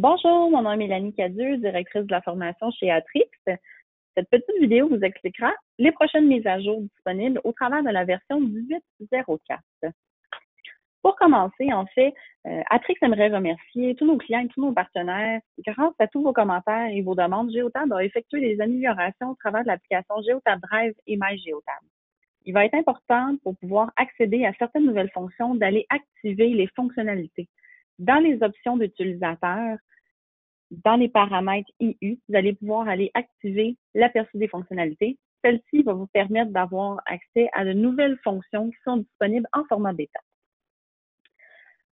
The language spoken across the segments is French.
Bonjour, mon nom est Mélanie Cadieux, directrice de la formation chez Atrix. Cette petite vidéo vous expliquera les prochaines mises à jour disponibles au travers de la version 18.04. Pour commencer, Atrix aimerait remercier tous nos clients et tous nos partenaires. Grâce à tous vos commentaires et vos demandes, Geotab a effectué des améliorations au travers de l'application Geotab Drive et MyGeotab. Il va être important pour pouvoir accéder à certaines nouvelles fonctions d'aller activer les fonctionnalités. Dans les options d'utilisateur, dans les paramètres IU, vous allez pouvoir aller activer l'aperçu des fonctionnalités. Celle-ci va vous permettre d'avoir accès à de nouvelles fonctions qui sont disponibles en format bêta.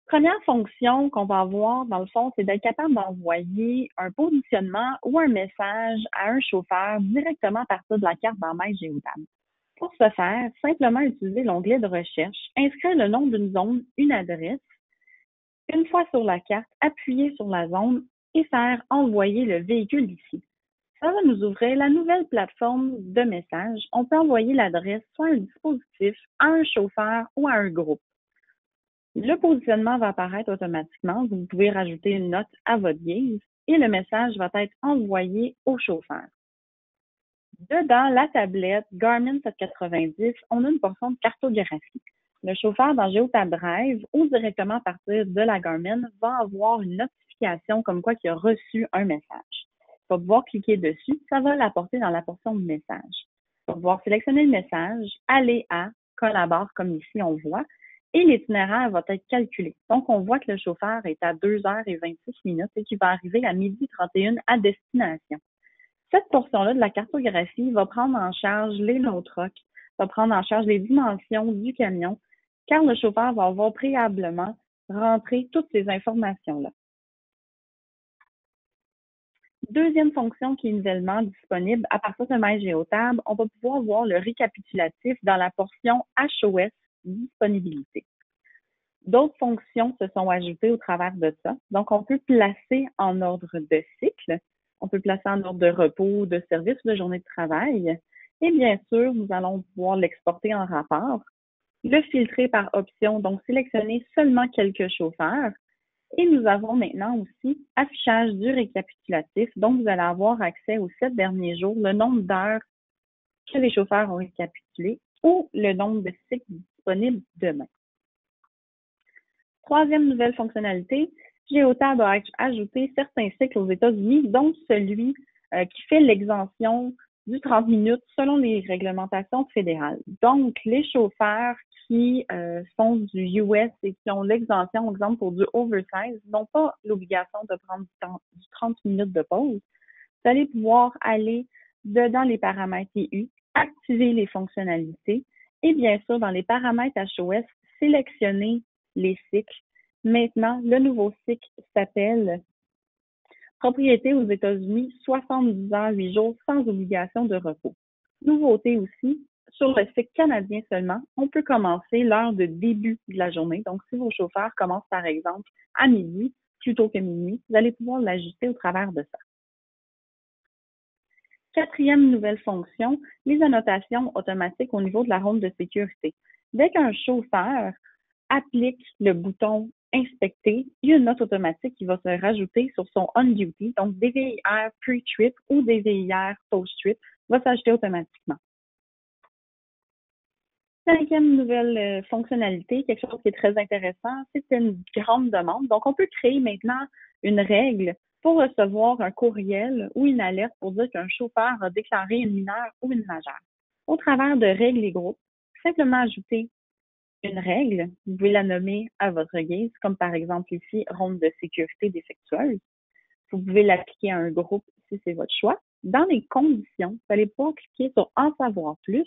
Première fonction qu'on va avoir, dans le fond, c'est d'être capable d'envoyer un positionnement ou un message à un chauffeur directement à partir de la carte dans MyGeotab. Pour ce faire, simplement utiliser l'onglet de recherche, inscrire le nom d'une zone, une adresse. Une fois sur la carte, appuyez sur la zone et faire envoyer le véhicule ici. Ça va nous ouvrir la nouvelle plateforme de messages. On peut envoyer l'adresse soit à un dispositif, à un chauffeur ou à un groupe. Le positionnement va apparaître automatiquement. Vous pouvez rajouter une note à votre guise et le message va être envoyé au chauffeur. Dedans la tablette Garmin 790, on a une portion de cartographie. Le chauffeur dans Geotab Drive ou directement à partir de la Garmin va avoir une notification comme quoi il a reçu un message. Il va pouvoir cliquer dessus, ça va l'apporter dans la portion de message. Il va pouvoir sélectionner le message, aller à collabore comme ici on voit, et l'itinéraire va être calculé. Donc, on voit que le chauffeur est à 2h26 et qu'il va arriver à 12h31 à destination. Cette portion-là de la cartographie va prendre en charge les no-trucks, va prendre en charge les dimensions du camion, car le chauffeur va avoir préalablement rentré toutes ces informations-là. Deuxième fonction qui est nouvellement disponible, à partir de MyGeotab, on va pouvoir voir le récapitulatif dans la portion HOS disponibilité. D'autres fonctions se sont ajoutées au travers de ça. Donc, on peut placer en ordre de cycle, on peut placer en ordre de repos, de service ou de journée de travail. Et bien sûr, nous allons pouvoir l'exporter en rapport, le filtrer par option, donc sélectionner seulement quelques chauffeurs. Et nous avons maintenant aussi affichage du récapitulatif. Donc, vous allez avoir accès aux 7 derniers jours, le nombre d'heures que les chauffeurs ont récapitulé ou le nombre de cycles disponibles demain. Troisième nouvelle fonctionnalité, Geotab a ajouté certains cycles aux États-Unis, dont celui qui fait l'exemption du 30 minutes selon les réglementations fédérales. Donc, les chauffeurs qui sont du US et qui ont l'exemption, par exemple, pour du oversize, n'ont pas l'obligation de prendre du 30 minutes de pause. Vous allez pouvoir aller dans les paramètres EU, activer les fonctionnalités et bien sûr, dans les paramètres HOS, sélectionner les cycles. Maintenant, le nouveau cycle s'appelle Propriété aux États-Unis, 70 heures, 8 jours sans obligation de repos. Nouveauté aussi, sur le cycle canadien seulement, on peut commencer l'heure de début de la journée. Donc, si vos chauffeurs commencent par exemple à midi, plutôt que minuit, vous allez pouvoir l'ajuster au travers de ça. Quatrième nouvelle fonction, les annotations automatiques au niveau de la ronde de sécurité. Dès qu'un chauffeur applique le bouton inspecter, il y a une note automatique qui va se rajouter sur son on-duty, donc DVIR pre-trip ou DVIR post-trip va s'ajouter automatiquement. Cinquième nouvelle fonctionnalité, quelque chose qui est très intéressant, c'est une grande demande. Donc, on peut créer maintenant une règle pour recevoir un courriel ou une alerte pour dire qu'un chauffeur a déclaré une mineure ou une majeure. Au travers de règles et groupes, simplement ajouter une règle, vous pouvez la nommer à votre guise, comme par exemple ici, ronde de sécurité défectueuse. Vous pouvez l'appliquer à un groupe si c'est votre choix. Dans les conditions, vous allez pouvoir cliquer sur En savoir plus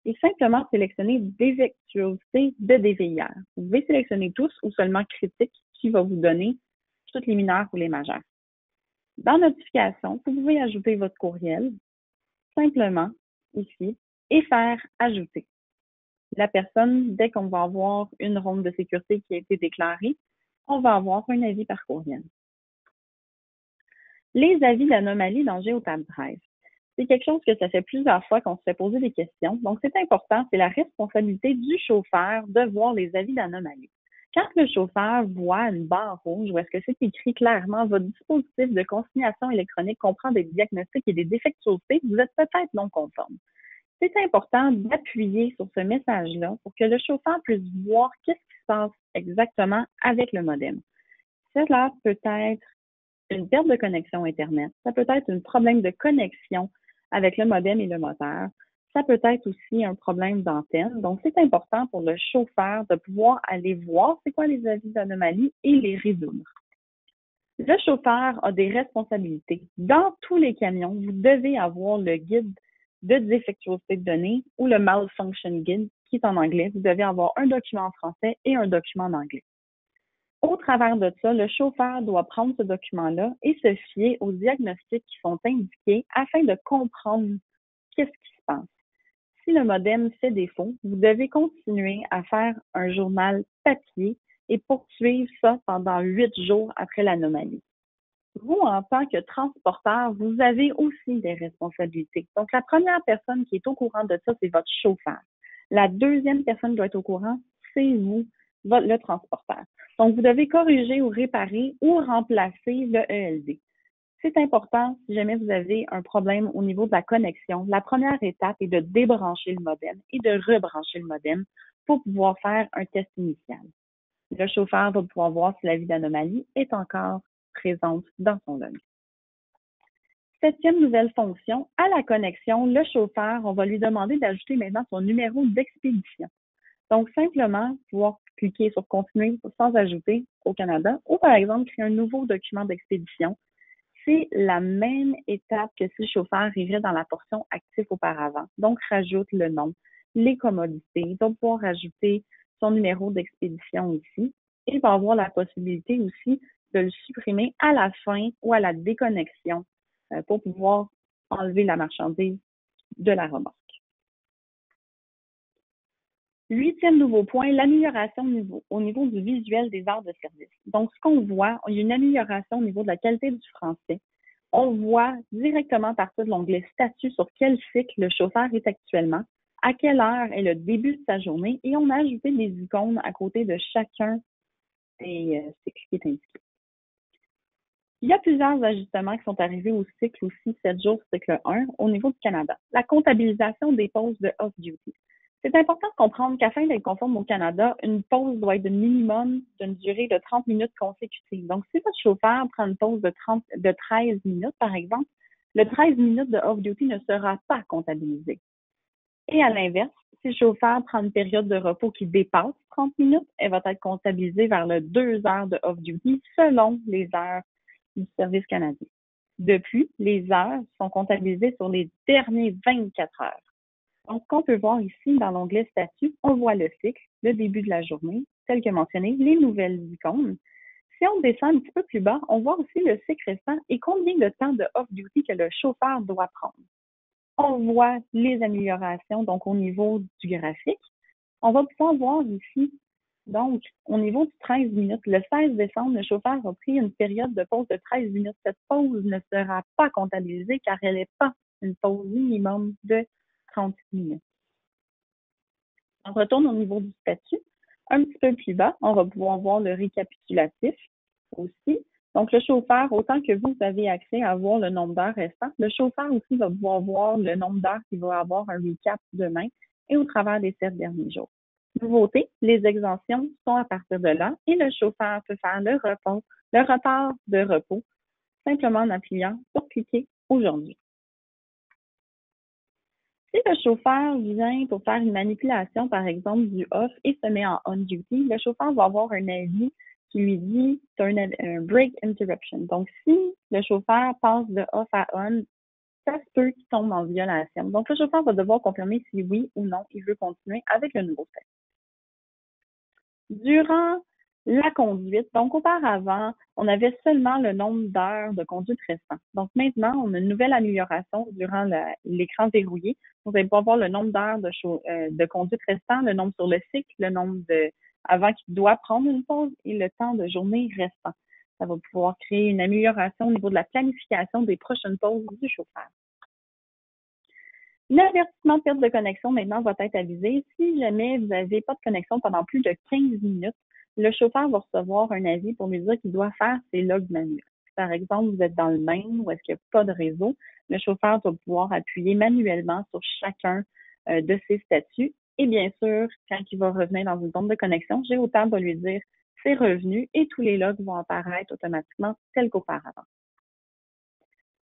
et simplement sélectionner défectuosité de DVIR. Vous pouvez sélectionner tous ou seulement critique qui va vous donner toutes les mineures ou les majeures. Dans Notification, vous pouvez ajouter votre courriel simplement ici et faire Ajouter. La personne, dès qu'on va avoir une ronde de sécurité qui a été déclarée, on va avoir un avis par courriel. Les avis d'anomalie dans Geotab Drive. C'est quelque chose que ça fait plusieurs fois qu'on se fait poser des questions. Donc, c'est important, c'est la responsabilité du chauffeur de voir les avis d'anomalie. Quand le chauffeur voit une barre rouge où est-ce que c'est écrit clairement votre dispositif de consignation électronique comprend des diagnostics et des défectuosités, vous êtes peut-être non conforme. C'est important d'appuyer sur ce message-là pour que le chauffeur puisse voir qu'est-ce qui se passe exactement avec le modem. Cela peut être une perte de connexion Internet, ça peut être un problème de connexion avec le modem et le moteur, ça peut être aussi un problème d'antenne. Donc, c'est important pour le chauffeur de pouvoir aller voir c'est quoi les avis d'anomalie et les résoudre. Le chauffeur a des responsabilités. Dans tous les camions, vous devez avoir le guide de défectuosité de données ou le malfunction guide qui est en anglais. Vous devez avoir un document en français et un document en anglais. Au travers de ça, le chauffeur doit prendre ce document-là et se fier aux diagnostics qui sont indiqués afin de comprendre qu'est-ce qui se passe. Si le modem fait défaut, vous devez continuer à faire un journal papier et poursuivre ça pendant 8 jours après l'anomalie. Vous, en tant que transporteur, vous avez aussi des responsabilités. Donc, la première personne qui est au courant de ça, c'est votre chauffeur. La deuxième personne qui doit être au courant, c'est vous, le transporteur. Donc, vous devez corriger ou réparer ou remplacer le ELD. C'est important, si jamais vous avez un problème au niveau de la connexion, la première étape est de débrancher le modem et de rebrancher le modem pour pouvoir faire un test initial. Le chauffeur va pouvoir voir si l'avis d'anomalie est encore présente dans son log. Septième nouvelle fonction, à la connexion, le chauffeur, on va lui demander d'ajouter maintenant son numéro d'expédition. Donc, simplement, pouvoir cliquer sur Continuer sans ajouter au Canada ou, par exemple, créer un nouveau document d'expédition. C'est la même étape que si le chauffeur irait dans la portion actif auparavant. Donc, rajoute le nom, les commodités. Il va pouvoir rajouter son numéro d'expédition ici. Et il va avoir la possibilité aussi de le supprimer à la fin ou à la déconnexion pour pouvoir enlever la marchandise de la remorque. Huitième nouveau point, l'amélioration au niveau du visuel des heures de service. Donc, ce qu'on voit, il y a une amélioration au niveau de la qualité du français. On voit directement à partir de l'onglet Statut sur quel cycle le chauffeur est actuellement, à quelle heure est le début de sa journée, et on a ajouté des icônes à côté de chacun des cycles qui est indiqué. Il y a plusieurs ajustements qui sont arrivés au cycle aussi 7 jours, cycle 1, au niveau du Canada. La comptabilisation des pauses de off-duty. C'est important de comprendre qu'afin d'être conforme au Canada, une pause doit être minimum d'une durée de 30 minutes consécutives. Donc, si votre chauffeur prend une pause de 13 minutes, par exemple, le 13 minutes de off-duty ne sera pas comptabilisé. Et à l'inverse, si le chauffeur prend une période de repos qui dépasse 30 minutes, elle va être comptabilisée vers le 2 heures de off-duty selon les heures du service canadien. De plus, les heures sont comptabilisées sur les derniers 24 heures. Donc, ce qu'on peut voir ici dans l'onglet Statut, on voit le cycle, le début de la journée, tel que mentionné, les nouvelles icônes. Si on descend un petit peu plus bas, on voit aussi le cycle restant et combien de temps de off-duty que le chauffeur doit prendre. On voit les améliorations, donc au niveau du graphique. On va pouvoir voir ici, donc, au niveau du 13 minutes, le 16 décembre, le chauffeur a pris une période de pause de 13 minutes. Cette pause ne sera pas comptabilisée car elle n'est pas une pause minimum de 30 minutes. On retourne au niveau du statut. Un petit peu plus bas, on va pouvoir voir le récapitulatif aussi. Donc, le chauffeur, autant que vous avez accès à voir le nombre d'heures restant, le chauffeur aussi va pouvoir voir le nombre d'heures qu'il va avoir un recap demain et au travers des 7 derniers jours. Nouveauté, les exemptions sont à partir de là et le chauffeur peut faire le retard de repos simplement en appuyant sur cliquer aujourd'hui. Si le chauffeur vient pour faire une manipulation, par exemple, du off et se met en on-duty, le chauffeur va avoir un avis qui lui dit c'est un break interruption. Donc, si le chauffeur passe de off à on, ça se peut qu'il tombe en violation. Donc, le chauffeur va devoir confirmer si oui ou non il veut continuer avec le nouveau statut. Durant la conduite, donc auparavant, on avait seulement le nombre d'heures de conduite restant. Donc maintenant, on a une nouvelle amélioration durant l'écran verrouillé. Vous allez pouvoir voir le nombre d'heures de conduite restant, le nombre sur le cycle, le nombre avant qu'il doit prendre une pause et le temps de journée restant. Ça va pouvoir créer une amélioration au niveau de la planification des prochaines pauses du chauffeur. L'avertissement de perte de connexion maintenant va être avisé. Si jamais vous n'avez pas de connexion pendant plus de 15 minutes, le chauffeur va recevoir un avis pour lui dire qu'il doit faire ses logs manuels. Par exemple, vous êtes dans le Maine où est-ce qu'il n'y a pas de réseau, le chauffeur doit pouvoir appuyer manuellement sur chacun de ses statuts. Et bien sûr, quand il va revenir dans une zone de connexion, Géotable va lui dire ses revenus et tous les logs vont apparaître automatiquement tel qu'auparavant.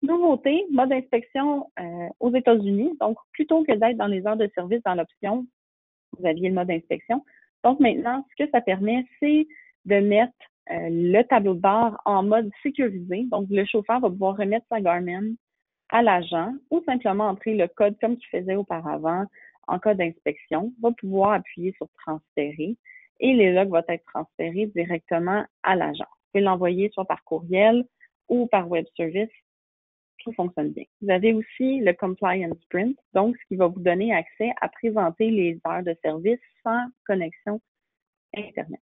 Nouveauté, mode d'inspection aux États-Unis. Donc, plutôt que d'être dans les heures de service dans l'option, vous aviez le mode d'inspection. Donc, maintenant, ce que ça permet, c'est de mettre le tableau de bord en mode sécurisé. Donc, le chauffeur va pouvoir remettre sa Garmin à l'agent ou simplement entrer le code comme il faisait auparavant en cas d'inspection, va pouvoir appuyer sur transférer et les logs vont être transférés directement à l'agent. Vous pouvez l'envoyer soit par courriel ou par web service. Tout fonctionne bien. Vous avez aussi le Compliance Print, donc ce qui va vous donner accès à présenter les heures de service sans connexion Internet.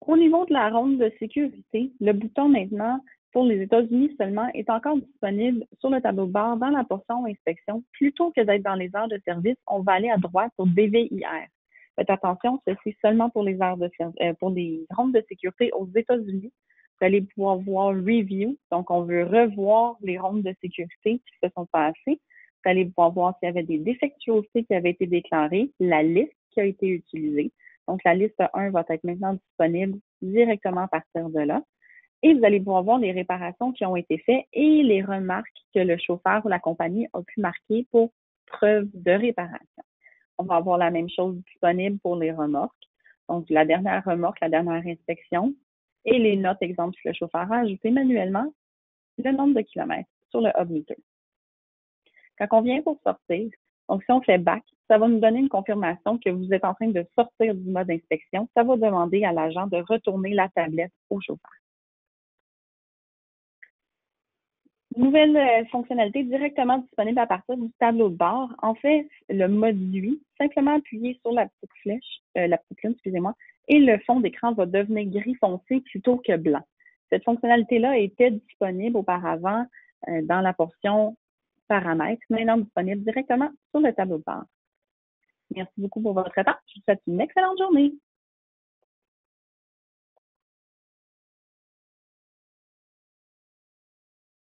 Au niveau de la ronde de sécurité, le bouton maintenant pour les États-Unis seulement est encore disponible sur le tableau de bord dans la portion inspection. Plutôt que d'être dans les heures de service, on va aller à droite sur DVIR. Faites attention, ceci seulement pour les heures de pour les rondes de sécurité aux États-Unis. Vous allez pouvoir voir Review, donc on veut revoir les rondes de sécurité qui se sont passées. Vous allez pouvoir voir s'il y avait des défectuosités qui avaient été déclarées, la liste qui a été utilisée. Donc, la liste 1 va être maintenant disponible directement à partir de là. Et vous allez pouvoir voir les réparations qui ont été faites et les remarques que le chauffeur ou la compagnie a pu marquer pour preuve de réparation. On va avoir la même chose disponible pour les remorques. Donc, la dernière remorque, la dernière inspection et les notes, exemple, si le chauffeur a ajouté manuellement le nombre de kilomètres sur le hub meter. Quand on vient pour sortir, donc si on fait back, ça va nous donner une confirmation que vous êtes en train de sortir du mode inspection. Ça va demander à l'agent de retourner la tablette au chauffeur. Nouvelle fonctionnalité directement disponible à partir du tableau de bord. En fait, le mode nuit, simplement appuyer sur la petite flèche, la petite lune, excusez-moi, et le fond d'écran va devenir gris foncé plutôt que blanc. Cette fonctionnalité-là était disponible auparavant dans la portion paramètres, maintenant disponible directement sur le tableau de bord. Merci beaucoup pour votre temps. Je vous souhaite une excellente journée.